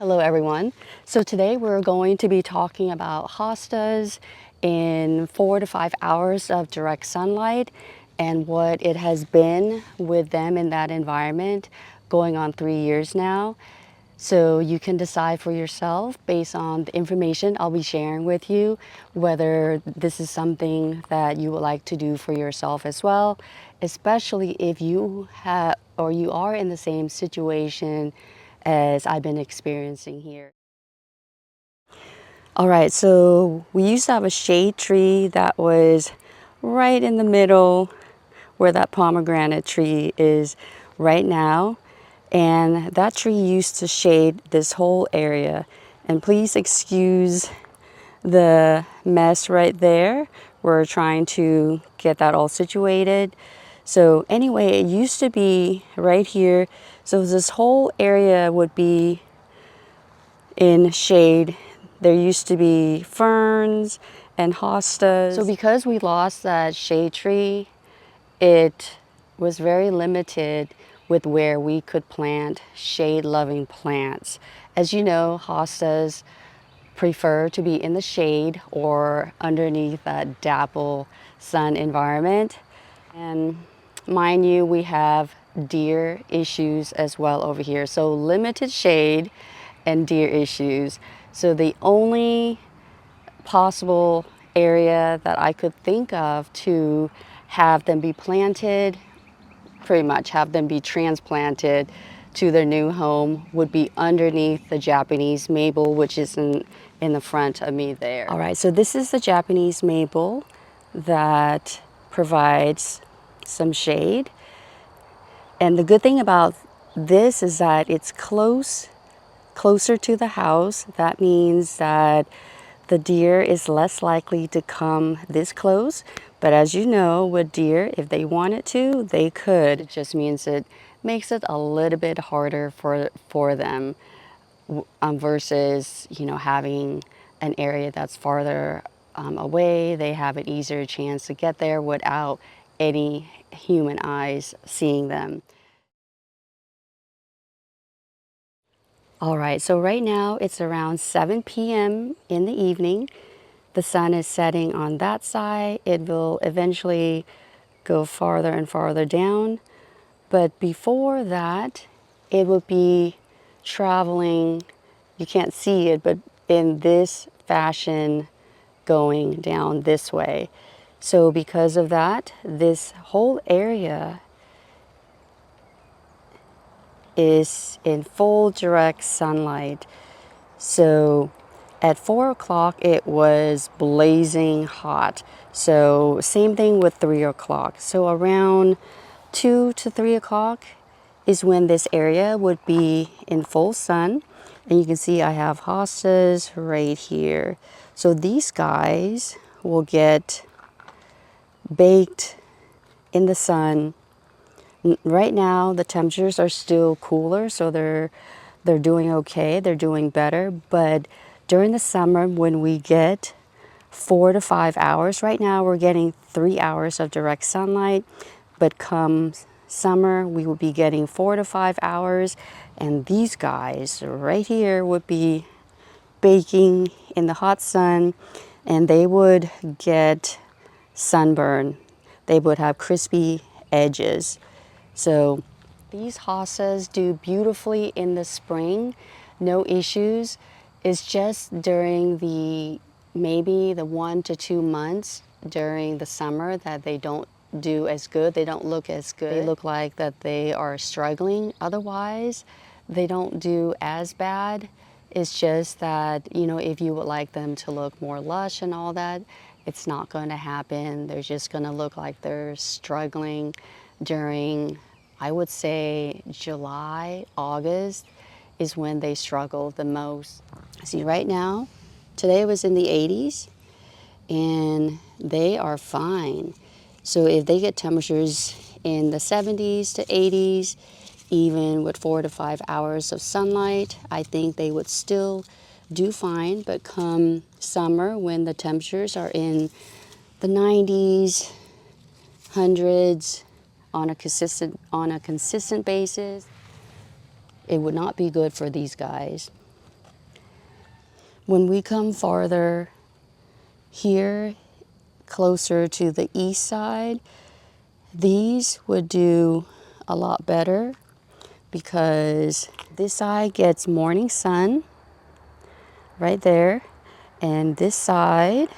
Hello everyone. So today we're going to be talking about hostas in 4 to 5 hours of direct sunlight and what it has been with them in that environment going on 3 years now. So you can decide for yourself based on the information I'll be sharing with you whether this is something that you would like to do for yourself as well, especially if you have or you are in the same situation as I've been experiencing here. All right, so we used to have a shade tree that was right in the middle where that pomegranate tree is right now. And that tree used to shade this whole area. And please excuse the mess right there. We're trying to get that all situated. So anyway, it used to be right here. So this whole area would be in shade. There used to be ferns and hostas. So because we lost that shade tree, it was very limited with where we could plant shade-loving plants. As you know, hostas prefer to be in the shade or underneath that dapple sun environment. And mind you, we have deer issues as well over here. So limited shade and deer issues. So the only possible area that I could think of to have them be planted, pretty much have them be transplanted to their new home, would be underneath the Japanese maple, which is in the front of me there. All right, so this is the Japanese maple that provides some shade. And the good thing about this is that it's closer to the house. That means that the deer is less likely to come this close. But as you know, with deer, if they wanted to, they could. It just means it makes it a little bit harder for them versus, having an area that's farther away. They have an easier chance to get there without any human eyes seeing them. All right, so right now it's around 7 p.m. in the evening. The sun is setting on that side. It will eventually go farther and farther down. But before that, it would be traveling, you can't see it, but in this fashion going down this way. So because of that, this whole area is in full direct sunlight. So at 4 o'clock, it was blazing hot. So same thing with 3 o'clock. So around 2 to 3 o'clock is when this area would be in full sun. And you can see I have hostas right here. So these guys will get baked in the sun. Right now, the temperatures are still cooler, so they're doing okay. They're doing better. But during the summer, when we get 4 to 5 hours, right now we're getting 3 hours of direct sunlight. But come summer, we will be getting 4 to 5 hours. And these guys right here would be baking in the hot sun, and they would get sunburn. They would have crispy edges. So these hostas do beautifully in the spring, no issues. It's just during maybe the 1 to 2 months during the summer that they don't do as good. They don't look as good. They look like that they are struggling. Otherwise, they don't do as bad. It's just that, if you would like them to look more lush and all that, it's not going to happen. They're just going to look like they're struggling during, I would say, July, August is when they struggle the most. See, right now, today was in the 80s, and they are fine. So if they get temperatures in the 70s to 80s, even with 4 to 5 hours of sunlight, I think they would still do fine. But come summer, when the temperatures are in the 90s, hundreds on a consistent basis, it would not be good for these guys. When we come farther here, closer to the east side, these would do a lot better because this side gets morning sun right there, and this side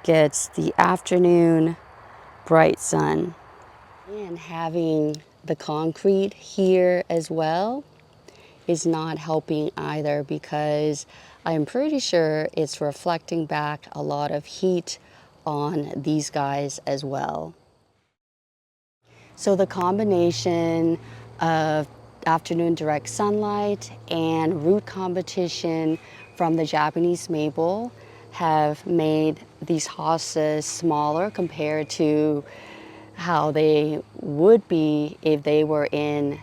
gets the afternoon bright sun. And having the concrete here as well is not helping either, because I'm pretty sure it's reflecting back a lot of heat on these guys as well. So the combination of afternoon direct sunlight and root competition from the Japanese maple have made these hostas smaller compared to how they would be if they were in,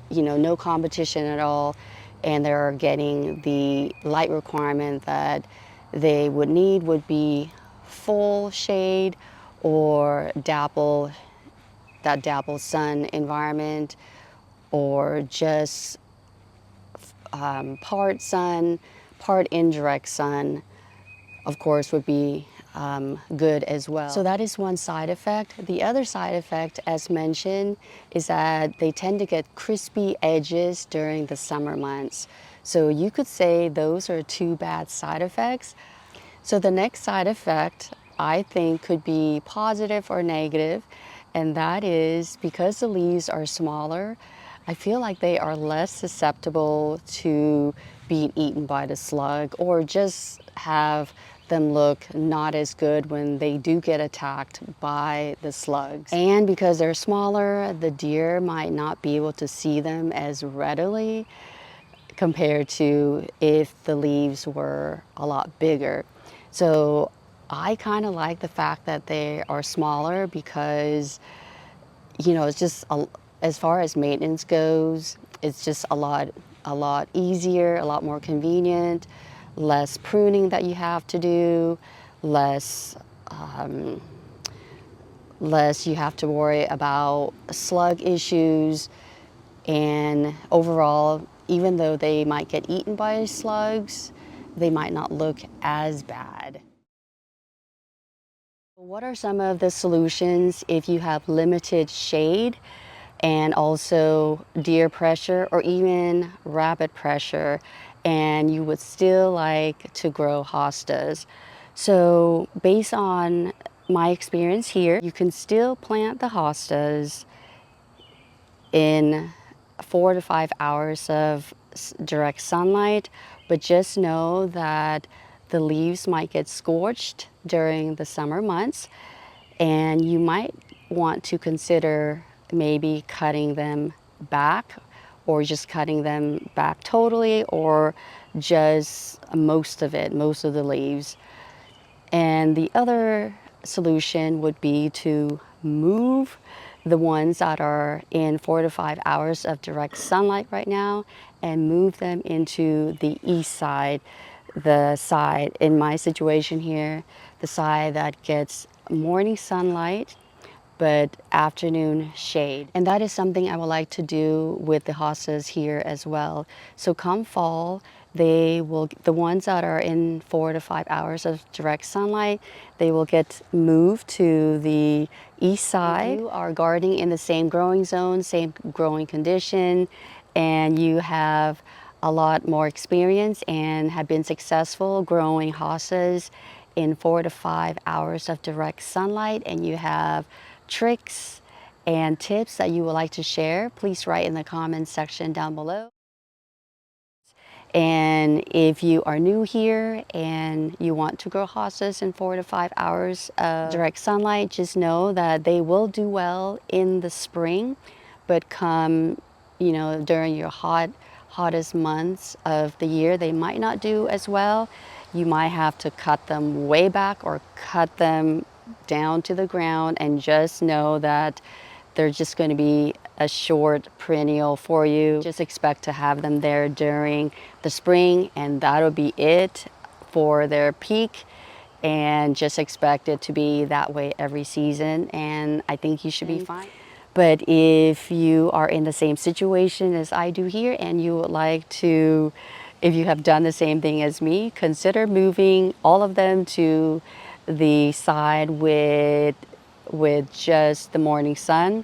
no competition at all, and they're getting the light requirement that they would need would be full shade or that dapple sun environment, or just part sun, part indirect sun, of course, would be good as well. So that is one side effect. The other side effect, as mentioned, is that they tend to get crispy edges during the summer months. So you could say those are two bad side effects. So the next side effect, I think, could be positive or negative, and that is because the leaves are smaller, I feel like they are less susceptible to being eaten by the slug, or just have them look not as good when they do get attacked by the slugs. And because they're smaller, the deer might not be able to see them as readily compared to if the leaves were a lot bigger. So I kind of like the fact that they are smaller because, it's just, as far as maintenance goes, it's just a lot easier, a lot more convenient, less pruning that you have to do, less you have to worry about slug issues. And overall, even though they might get eaten by slugs, they might not look as bad. What are some of the solutions if you have limited shade and also deer pressure or even rabbit pressure, and you would still like to grow hostas? So based on my experience here, you can still plant the hostas in 4 to 5 hours of direct sunlight, but just know that the leaves might get scorched during the summer months, and you might want to consider maybe cutting them back, or just cutting them back totally, or just most of the leaves. And the other solution would be to move the ones that are in 4 to 5 hours of direct sunlight right now and move them into the east side, the side, in my situation here, the side that gets morning sunlight but afternoon shade. And that is something I would like to do with the hostas here as well. So come fall, the ones that are in 4 to 5 hours of direct sunlight, they will get moved to the east side. If you are gardening in the same growing zone, same growing condition, and you have a lot more experience and have been successful growing hostas in 4 to 5 hours of direct sunlight, and you have tricks and tips that you would like to share, please write in the comments section down below. And if you are new here and you want to grow hostas in 4 to 5 hours of direct sunlight, just know that they will do well in the spring, but come, during your hottest months of the year, they might not do as well. You might have to cut them way back or cut them down to the ground, and just know that they're just going to be a short perennial for you. Just expect to have them there during the spring, and that'll be it for their peak, and just expect it to be that way every season, and I think you should be fine. But if you are in the same situation as I do here and you would like to If you have done the same thing as me, consider moving all of them to the side with just the morning sun.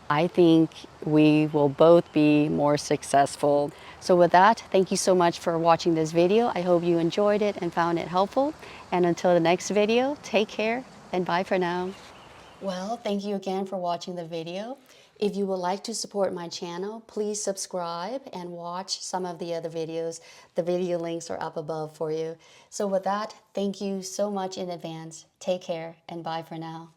I think we will both be more successful. So with that, thank you so much for watching this video. I hope you enjoyed it and found it helpful. And until the next video, take care and bye for now. Well, thank you again for watching the video. If you would like to support my channel, please subscribe and watch some of the other videos. The video links are up above for you. So with that, thank you so much in advance. Take care and bye for now.